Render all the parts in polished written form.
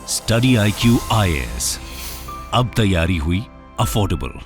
Study IQ IAS, अब तैयारी हुई अफोर्डेबल।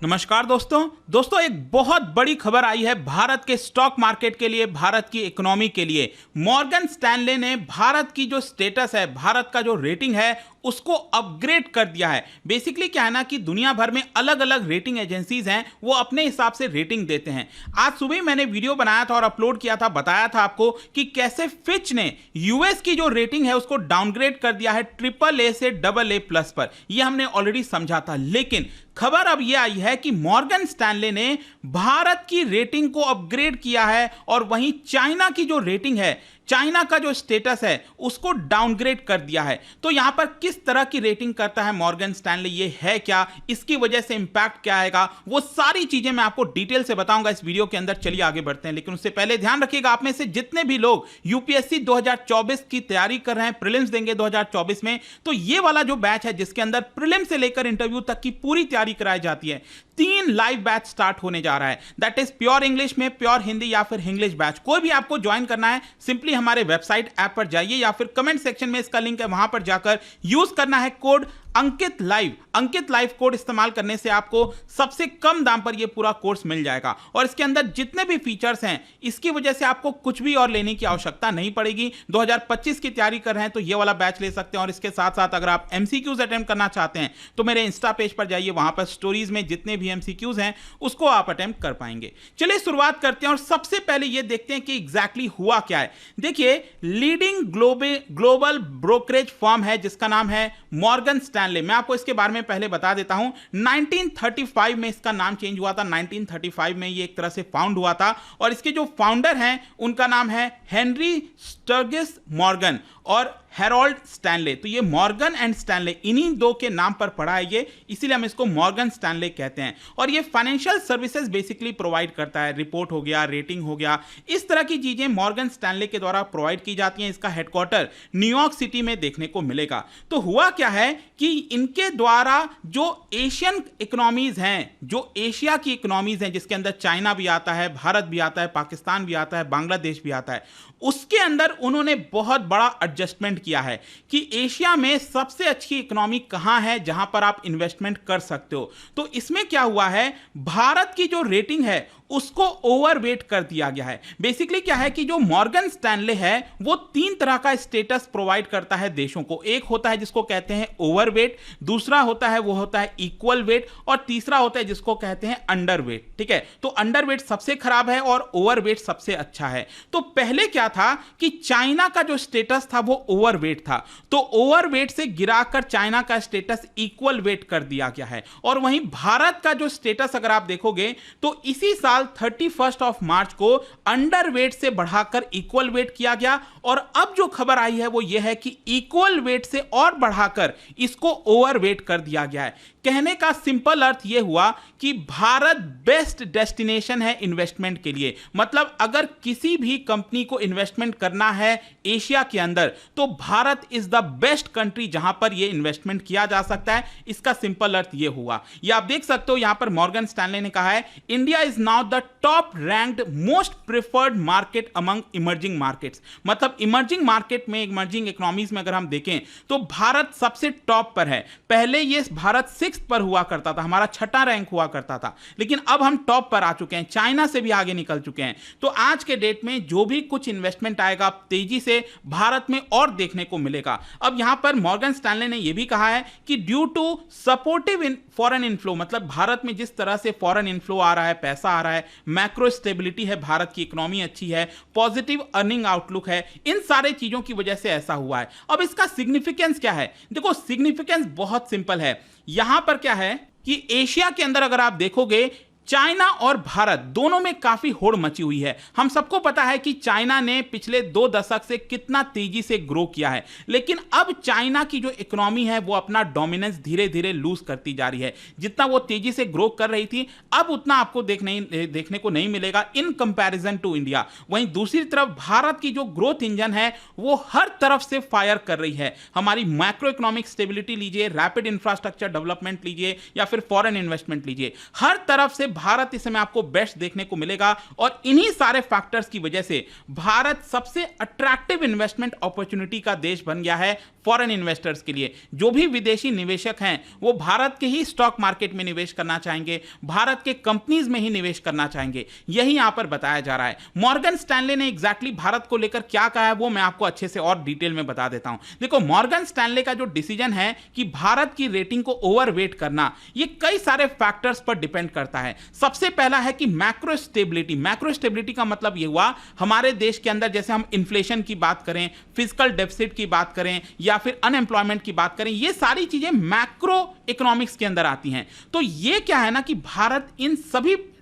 नमस्कार दोस्तों एक बहुत बड़ी खबर आई है भारत के स्टॉक मार्केट के लिए, भारत की इकोनॉमी के लिए। मॉर्गन स्टैनले ने भारत की जो स्टेटस है, भारत का जो रेटिंग है, उसको अपग्रेड कर दिया है। बेसिकली क्या है ना कि दुनिया भर में अलग अलग रेटिंग एजेंसीज हैं, वो अपने हिसाब से रेटिंग देते हैं। आज सुबह मैंने वीडियो बनाया था और अपलोड किया था, बताया था आपको कि कैसे फिच ने यूएस की जो रेटिंग है उसको डाउनग्रेड कर दिया है AAA से AA+ पर। यह हमने ऑलरेडी समझा था, लेकिन खबर अब यह आई है कि मॉर्गन स्टैनले ने भारत की रेटिंग को अपग्रेड किया है और वहीं चाइना की जो रेटिंग है, चाइना का जो स्टेटस है, उसको डाउनग्रेड कर दिया है। तो यहां पर किस तरह की रेटिंग करता है मॉर्गन स्टैनले, ये है क्या, इसकी वजह से इंपैक्ट क्या आएगा, वो सारी चीजें मैं आपको डिटेल से बताऊंगा इस वीडियो के अंदर। चलिए आगे बढ़ते हैं, लेकिन उससे पहले ध्यान रखिएगा, आप में से जितने भी लोग यूपीएससी 2024 की तैयारी कर रहे हैं, प्रीलिम्स देंगे 2024 में, तो ये वाला जो बैच है जिसके अंदर प्रीलिम से लेकर इंटरव्यू तक की पूरी तैयारी कराई जाती है, 3 लाइव बैच स्टार्ट होने जा रहा है। दैट इज प्योर इंग्लिश में, प्योर हिंदी या फिर इंग्लिश बैच। कोई भी आपको ज्वाइन करना है, सिंपली हमारे वेबसाइट ऐप पर जाइए या फिर कमेंट सेक्शन में इसका लिंक है, वहां पर जाकर यूज करना है कोड अंकित लाइव कोड इस्तेमाल करने से आपको सबसे कम दाम पर यह पूरा कोर्स मिल जाएगा। और इसके अंदर जितने भी फीचर्स हैं, इसकी वजह से आपको कुछ भी और लेने की आवश्यकता नहीं पड़ेगी। 2025 की तैयारी कर रहे हैं तो यह वाला बैच ले सकते हैं। और इसके साथ साथ अगर आप MCQs अटेम्प्ट करना चाहते हैं तो मेरे इंस्टा पेज पर जाइए, वहां पर स्टोरीज में जितने भी MCQs हैं उसको आप अटेम्प्ट कर पाएंगे। चलिए शुरुआत करते हैं और सबसे पहले यह देखते हैं कि एग्जैक्टली हुआ क्या है। देखिए, लीडिंग ग्लोबल ब्रोकरेज फर्म है जिसका नाम है मॉर्गन स्टैनले। मैं आपको इसके बारे में पहले बता देता हूं। 1935 में इसका नाम चेंज हुआ था। 1935 में ये एक तरह से फाउंड हुआ था और इसके जो फाउंडर हैं उनका नाम है हेनरी स्टर्गिस मॉर्गन और हैरोल्ड स्टैनले। तो ये मॉर्गन एंड स्टैनले, इन्हीं दो के नाम पर पड़ा है ये, इसीलिए हम इसको मॉर्गन स्टैनले कहते हैं। और ये फाइनेंशियल सर्विसेज बेसिकली प्रोवाइड करता है, रिपोर्ट हो गया, रेटिंग हो गया, इस तरह की चीजें मॉर्गन स्टैनले के द्वारा प्रोवाइड की जाती हैं। इसका हेडक्वार्टर न्यूयॉर्क सिटी में देखने को मिलेगा। तो हुआ क्या है कि इनके द्वारा जो एशियन इकोनॉमीज हैं, जो एशिया की इकोनॉमीज हैं, जिसके अंदर चाइना भी आता है, भारत भी आता है, पाकिस्तान भी आता है, बांग्लादेश भी आता है, उसके अंदर उन्होंने बहुत बड़ा एडजस्टमेंट किया है कि एशिया में सबसे अच्छी इकोनॉमी कहां है जहां पर आप इन्वेस्टमेंट कर सकते हो। तो इसमें क्या हुआ है, भारत की जो रेटिंग है उसको ओवरवेट कर दिया गया है। बेसिकली क्या है कि जो मॉर्गन स्टैनले है वो 3 तरह का स्टेटस प्रोवाइड करता है देशों को। एक होता है जिसको कहते हैं ओवरवेट, दूसरा होता है वो होता है इक्वल वेट, और तीसरा होता है जिसको कहते हैं अंडरवेट। ठीक है, तो अंडरवेट सबसे खराब है और ओवरवेट सबसे अच्छा है। तो पहले क्या था कि चाइना का जो स्टेटस था वो ओवरवेट था, तो ओवरवेट से गिराकर चाइना का स्टेटस इक्वल वेट कर दिया गया है। और वहीं भारत का जो स्टेटस अगर आप देखोगे तो इसी साल 31 मार्च को अंडरवेट से बढ़ाकर इक्वल वेट किया गया। और अब जो खबर आई है वो यह है कि इक्वल वेट से और बढ़ाकर इसको ओवरवेट कर दिया गया है। कहने का सिंपल अर्थ यह हुआ कि भारत बेस्ट डेस्टिनेशन है इन्वेस्टमेंट के लिए। मतलब अगर किसी भी कंपनी को इन्वेस्टमेंट करना है एशिया के अंदर तो Bharat is the best country जहां पर यह इन्वेस्टमेंट किया जा सकता है। इसका सिंपल अर्थ यह हुआ। यह आप देख सकते हो, यहां पर मॉर्गन स्टैनले ने कहा है India is now the top ranked most preferred market among emerging markets. मतलब इमर्जिंग मार्केट में, इमर्जिंग इकोनॉमीज में अगर हम देखें तो भारत सबसे टॉप पर है। पहले ये भारत 6th पर हुआ करता था, हमारा 6ठा रैंक हुआ करता था, लेकिन अब हम टॉप पर आ चुके हैं, चाइना से भी आगे निकल चुके हैं। तो आज के डेट में जो भी कुछ इन्वेस्टमेंट आएगा तेजी से भारत में और देखने को मिलेगा। अब यहां पर मॉर्गन स्टैनले ने यह भी कहा है कि due to supportive foreign inflow, मतलब भारत में जिस तरह से फॉरेन इनफ्लो आ रहा है, पैसा आ रहा है, मैक्रो स्टेबिलिटी है, भारत की इकोनॉमी अच्छी है, पॉजिटिव अर्निंग आउटलुक है, इन सारे चीजों की वजह से ऐसा हुआ है। अब इसका सिग्निफिकेंस क्या है? देखो, सिग्निफिकेंस बहुत सिंपल है। यहां पर क्या है कि एशिया के अंदर अगर आप देखोगे चाइना और भारत दोनों में काफी होड़ मची हुई है। हम सबको पता है कि चाइना ने पिछले 2 दशक से कितना तेजी से ग्रो किया है, लेकिन अब चाइना की जो इकोनॉमी है वो अपना डोमिनेंस धीरे धीरे लूज करती जा रही है। जितना वो तेजी से ग्रो कर रही थी अब उतना आपको देखने को नहीं मिलेगा इन कंपैरिजन टू इंडिया। वहीं दूसरी तरफ भारत की जो ग्रोथ इंजन है वो हर तरफ से फायर कर रही है। हमारी मैक्रो इकोनॉमिक स्टेबिलिटी लीजिए, रैपिड इंफ्रास्ट्रक्चर डेवलपमेंट लीजिए या फिर फॉरेन इन्वेस्टमेंट लीजिए, हर तरफ से भारत इस समय आपको बेस्ट देखने को मिलेगा और इन्हीं सारे फैक्टर्स की वजह से भारत सबसे अट्रैक्टिव इन्वेस्टमेंट अपॉर्चुनिटी का देश बन गया है फॉरेन इन्वेस्टर्स के लिए। जो भी विदेशी निवेशक हैं वो भारत के ही स्टॉक मार्केट में निवेश करना चाहेंगे, भारत के कंपनीज में ही निवेश करना चाहेंगे, यही यहां पर बताया जा रहा है। मॉर्गन स्टैनले ने एग्जैक्टली भारत को लेकर क्या कहा है वो मैं आपको अच्छे से और डिटेल में बता देता हूं। देखो, मॉर्गन स्टैनले का जो डिसीजन है कि भारत की रेटिंग को ओवरवेट करना, ये कई सारे फैक्टर्स पर डिपेंड करता है। सबसे पहला है कि मैक्रो स्टेबिलिटी। मैक्रो स्टेबिलिटी का मतलब यह हुआ हमारे देश के अंदर जैसे हम इन्फ्लेशन की बात करें, फिजिकल डेफिसिट की बात करें या फिर अनएम्प्लॉयमेंट की बात करें, ये सारी चीजें मैक्रो इकोनॉमिक्स के अंदर आती हैं। तो ये क्या है ना कि भारत इन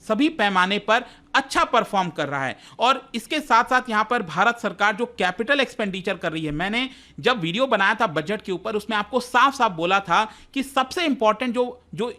सभी पैमाने पर अच्छा परफॉर्म कर रहा है। और इसके साथ साथ यहां पर भारत सरकार जो कैपिटल एक्सपेंडिचर कर रही है, मैंने जब वीडियो बनाया था बजट के ऊपर उसमें आपको साफ साफ बोला था कि सबसे इंपॉर्टेंट जो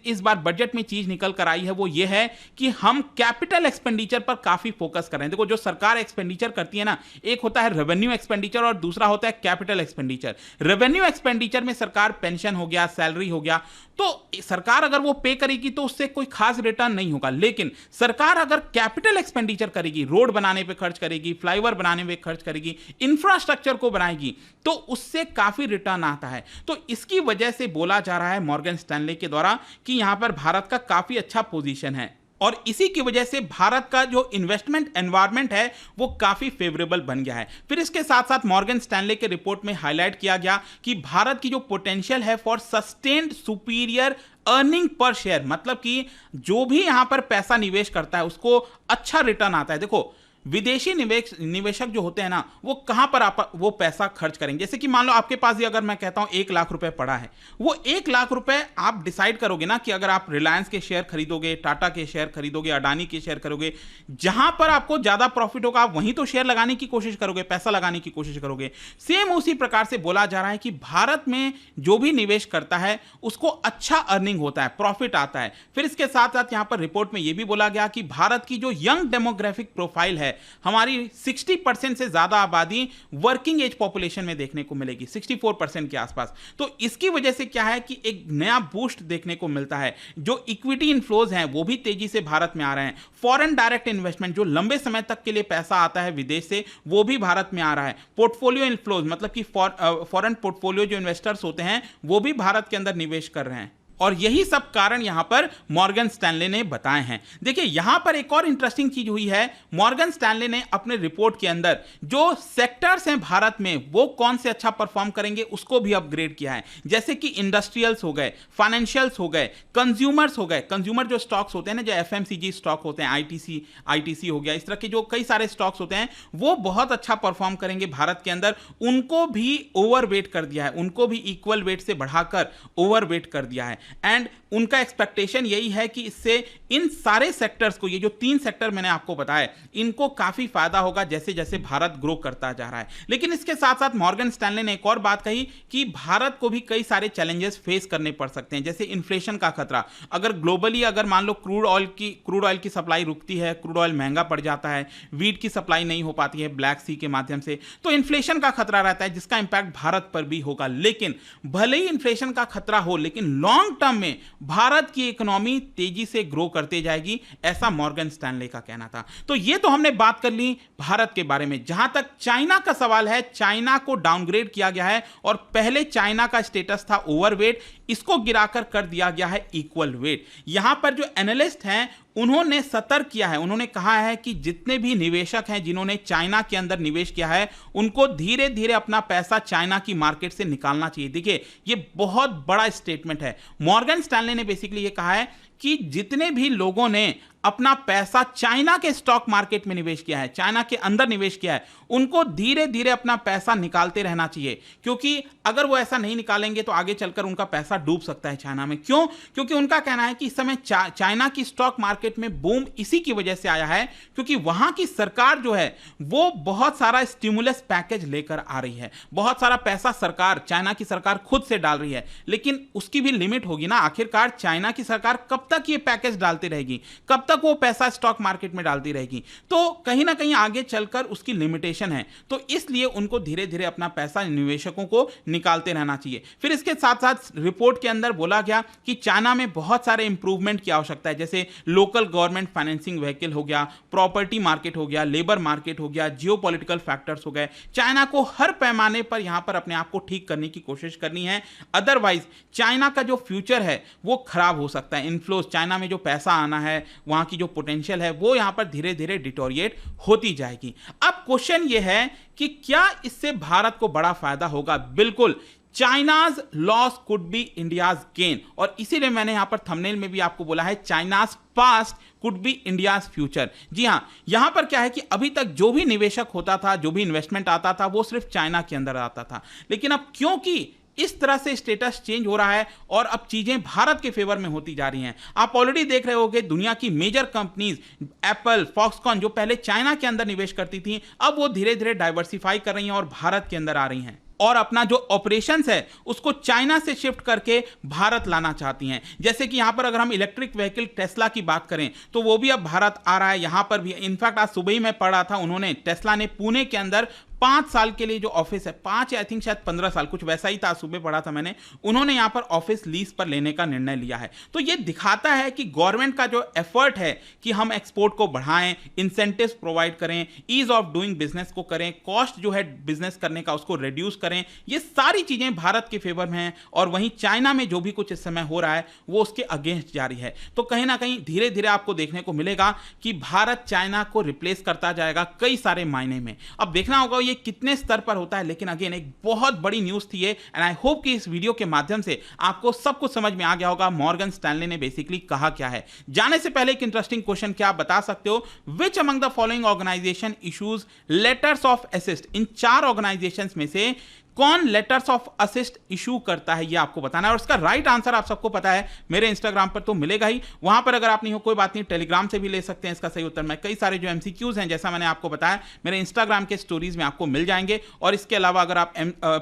इस बार बजट में चीज निकल कर आई है वो ये है कि हम कैपिटल एक्सपेंडिचर पर काफी फोकस कर रहे हैं। देखो, जो सरकार एक्सपेंडिचर करती है ना, एक होता है रेवेन्यू एक्सपेंडिचर और दूसरा होता है कैपिटल एक्सपेंडिचर। रेवेन्यू एक्सपेंडिचर में सरकार पेंशन हो गया, सैलरी हो गया, तो सरकार अगर वो पे करेगी तो उससे कोई खास रिटर्न नहीं होगा। लेकिन सरकार अगर कैपिटल एक्सपेंडिचर करेगी, रोड बनाने पे खर्च करेगी, फ्लाईओवर बनाने पे खर्च करेगी, इंफ्रास्ट्रक्चर को बनाएगी, तो उससे काफी रिटर्न आता है। तो इसकी वजह से बोला जा रहा है मॉर्गन स्टैनले के द्वारा कि यहां पर भारत का काफी अच्छा पोजीशन है और इसी की वजह से भारत का जो इन्वेस्टमेंट एनवायरनमेंट है वो काफी फेवरेबल बन गया है। फिर इसके साथ साथ मॉर्गन स्टैनले के रिपोर्ट में हाईलाइट किया गया कि भारत की जो पोटेंशियल है for sustained superior earning per share, मतलब कि जो भी यहां पर पैसा निवेश करता है उसको अच्छा रिटर्न आता है। देखो, विदेशी निवेशक जो होते हैं ना, वो कहां पर वो पैसा खर्च करेंगे। जैसे कि मान लो आपके पास ही अगर मैं कहता हूं 1 लाख रुपए पड़ा है, वो 1 लाख रुपए आप डिसाइड करोगे ना कि अगर आप रिलायंस के शेयर खरीदोगे, टाटा के शेयर खरीदोगे, अडानी के शेयर करोगे, जहां पर आपको ज्यादा प्रॉफिट होगा आप वहीं तो शेयर लगाने की कोशिश करोगे, पैसा लगाने की कोशिश करोगे। सेम उसी प्रकार से बोला जा रहा है कि भारत में जो भी निवेश करता है उसको अच्छा अर्निंग होता है, प्रॉफिट आता है। फिर इसके साथ साथ यहां पर रिपोर्ट में यह भी बोला गया कि भारत की जो यंग डेमोग्राफिक प्रोफाइल है, हमारी 60% से ज्यादा आबादी वर्किंग एज पॉपुलेशन में देखने को मिलेगी, 64% के आसपास। तो इसकी वजह से क्या है कि एक नया बूस्ट देखने को मिलता है। जो इक्विटी इनफ्लोज हैं वो भी तेजी से भारत में आ रहे हैं। फॉरेन डायरेक्ट इन्वेस्टमेंट, जो लंबे समय तक के लिए पैसा आता है विदेश से, वो भी भारत में आ रहा है। पोर्टफोलियो इनफ्लोज, मतलब कि फॉरेन पोर्टफोलियो जो इन्वेस्टर्स होते हैं वो भी भारत के अंदर निवेश कर रहे हैं। और यही सब कारण यहां पर मॉर्गन स्टैनले ने बताए हैं। देखिए, यहां पर एक और इंटरेस्टिंग चीज हुई है। मॉर्गन स्टैनले ने अपने रिपोर्ट के अंदर जो सेक्टर्स हैं भारत में वो कौन से अच्छा परफॉर्म करेंगे उसको भी अपग्रेड किया है। जैसे कि इंडस्ट्रियल्स हो गए, फाइनेंशियल्स हो गए, कंज्यूमर्स हो गए। कंज्यूमर जो स्टॉक्स होते हैं ना, जो एफएमसीजी स्टॉक होते हैं, आईटीसी हो गया, इस तरह के जो कई सारे स्टॉक्स होते हैं वो बहुत अच्छा परफॉर्म करेंगे भारत के अंदर। उनको भी ओवरवेट कर दिया है, उनको भी इक्वल वेट से बढ़ाकर ओवरवेट कर दिया है। एंड उनका एक्सपेक्टेशन यही है कि इससे इन सारे सेक्टर्स को, ये जो 3 सेक्टर मैंने आपको बताए, इनको काफी फायदा होगा जैसे जैसे भारत ग्रो करता जा रहा है। लेकिन इसके साथ साथ मॉर्गन स्टैनले ने एक और बात कही कि भारत को भी कई सारे चैलेंजेस फेस करने पड़ सकते हैं, जैसे इन्फ्लेशन का खतरा। अगर ग्लोबली अगर मान लो क्रूड ऑयल की सप्लाई रुकती है, क्रूड ऑयल महंगा पड़ जाता है, वीट की सप्लाई नहीं हो पाती है ब्लैक सी के माध्यम से, तो इन्फ्लेशन का खतरा रहता है जिसका इंपैक्ट भारत पर भी होगा। लेकिन भले ही इन्फ्लेशन का खतरा हो, लेकिन लॉन्ग टर्म में भारत की इकोनॉमी तेजी से ग्रो करते जाएगी, ऐसा मॉर्गन स्टैनले का कहना था। तो ये तो हमने बात कर ली भारत के बारे में। जहां तक चाइना का सवाल है, चाइना को डाउनग्रेड किया गया है और पहले चाइना का स्टेटस था ओवरवेट, इसको गिराकर कर दिया गया है इक्वल वेट। यहां पर जो एनालिस्ट हैं उन्होंने सतर्क किया है, उन्होंने कहा है कि जितने भी निवेशक हैं जिन्होंने चाइना के अंदर निवेश किया है उनको धीरे धीरे अपना पैसा चाइना की मार्केट से निकालना चाहिए। देखिए, ये बहुत बड़ा स्टेटमेंट है। मॉर्गन स्टैनले ने बेसिकली ये कहा है कि जितने भी लोगों ने अपना पैसा चाइना के स्टॉक मार्केट में निवेश किया है, चाइना के अंदर निवेश किया है, उनको धीरे धीरे अपना पैसा निकालते रहना चाहिए, क्योंकि अगर वो ऐसा नहीं निकालेंगे तो आगे चलकर उनका पैसा डूब सकता है चाइना में। क्यों? क्योंकि उनका कहना है कि इस समय चाइना की स्टॉक मार्केट में बूम इसी की वजह से आया है क्योंकि वहां की सरकार जो है वो बहुत सारा स्टिमुलस पैकेज लेकर आ रही है, बहुत सारा पैसा सरकार, चाइना की सरकार खुद से डाल रही है। लेकिन उसकी भी लिमिट होगी ना, आखिरकार चाइना की सरकार कब तक ये पैकेज डालती रहेगी, कब तक वो पैसा स्टॉक मार्केट में डालती रहेगी। तो कहीं ना कहीं आगे चलकर उसकी लिमिटेशन है, तो इसलिए उनको धीरे धीरे अपना पैसा निवेशकों को निकालते रहना चाहिए। फिर इसके साथ साथ रिपोर्ट के अंदर बोला गया कि चाइना में बहुत सारे इंप्रूवमेंट की आवश्यकता है, जैसे लोकल गवर्नमेंट फाइनेंसिंग व्हीकल हो गया, प्रॉपर्टी मार्केट हो गया, लेबर मार्केट हो गया, जियोपॉलिटिकल फैक्टर्स हो गए। चाइना को हर पैमाने पर यहां पर अपने आप को ठीक करने की कोशिश करनी है, अदरवाइज चाइना का जो फ्यूचर है वो खराब हो सकता है। इनफ्लोज, चाइना में जो पैसा आना है, वहां की जो पोटेंशियल है वो यहां पर धीरे धीरे डिटोरिएट होती जाएगी। अब क्वेश्चन ये है कि क्या इससे भारत को बड़ा फायदा होगा? बिल्कुल, China's loss could be India's gain, और इसीलिए मैंने यहां पर थंबनेल में भी आपको बोला है China's past could be India's future. जी हां, यहां पर क्या है कि अभी तक जो भी निवेशक होता था, जो भी इन्वेस्टमेंट आता था, वो सिर्फ चाइना के अंदर आता था, लेकिन अब क्योंकि इस तरह से स्टेटस चेंज हो रहा है और अब चीजें भारत के फेवर में होती जा रही हैं। आप ऑलरेडी देख रहे होंगे दुनिया की मेजर कंपनीज एप्पल, फॉक्सकॉन, जो पहले चाइना के अंदर निवेश करती थी, अब वो धीरे धीरे डाइवर्सिफाई कर रही हैं और भारत के अंदर आ रही हैं और अपना जो ऑपरेशंस है उसको चाइना से शिफ्ट करके भारत लाना चाहती हैं। जैसे कि यहां पर अगर हम इलेक्ट्रिक व्हीकल टेस्ला की बात करें तो वो भी अब भारत आ रहा है। यहां पर भी इनफैक्ट आज सुबह ही मैं पढ़ रहा था, उन्होंने टेस्ला ने पुणे के अंदर 5 साल के लिए जो ऑफिस है, 5 आई थिंक शायद 15 साल, कुछ वैसा ही था, सुबह पढ़ा था मैंने, उन्होंने यहां पर ऑफिस लीज पर लेने का निर्णय लिया है। तो यह दिखाता है कि गवर्नमेंट का जो एफर्ट है कि हम एक्सपोर्ट को बढ़ाएं, इंसेंटिव्स प्रोवाइड करें, ईज ऑफ डूइंग बिजनेस को करें, कॉस्ट जो है बिजनेस करने का उसको रिड्यूस करें, ये सारी चीजें भारत के फेवर में हैं। और वहीं चाइना में जो भी कुछ इस समय हो रहा है वो उसके अगेंस्ट जारी है। तो कहीं ना कहीं धीरे धीरे आपको देखने को मिलेगा कि भारत चाइना को रिप्लेस करता जाएगा कई सारे मायने में। अब देखना होगा ये कितने स्तर पर होता है, लेकिन अगेन एक बहुत बड़ी न्यूज थी ये, एंड आई होप कि इस वीडियो के माध्यम से आपको सब कुछ समझ में आ गया होगा मॉर्गन स्टैनले ने बेसिकली कहा क्या है। जाने से पहले एक इंटरेस्टिंग क्वेश्चन, क्या आप बता सकते हो which among the following organisation issues letters of assist? इन 4 ऑर्गेनाइजेशंस में से कौन लेटर्स ऑफ असिस्ट इशू करता है, ये आपको बताना है। और इसका राइट आंसर आप सबको पता है, मेरे इंस्टाग्राम पर तो मिलेगा ही, वहां पर अगर आप नहीं हो कोई बात नहीं, टेलीग्राम से भी ले सकते हैं इसका सही उत्तर। मैं कई सारे जो एमसीक्यूज हैं, जैसा मैंने आपको बताया, मेरे इंस्टाग्राम के स्टोरीज में आपको मिल जाएंगे। और इसके अलावा अगर आप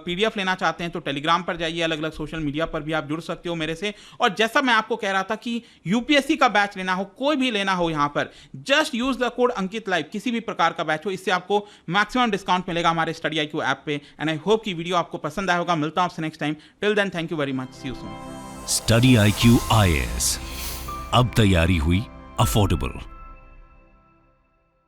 पीडीएफ लेना चाहते हैं तो टेलीग्राम पर जाइए, अलग अलग सोशल मीडिया पर भी आप जुड़ सकते हो मेरे से। और जैसा मैं आपको कह रहा था कि यूपीएससी का बैच लेना हो, कोई भी लेना हो, यहां पर just use the code Ankit live, किसी भी प्रकार का बैच हो, इससे आपको मैक्सिमम डिस्काउंट मिलेगा हमारे स्टडी IQ ऐप पे। एंड आई होप कि वीडियो आपको पसंद आया होगा। मिलता हूं आपसे next time. Till then, thank you very much, see you soon. Study IQ IAS, अब तैयारी हुई अफोर्डेबल।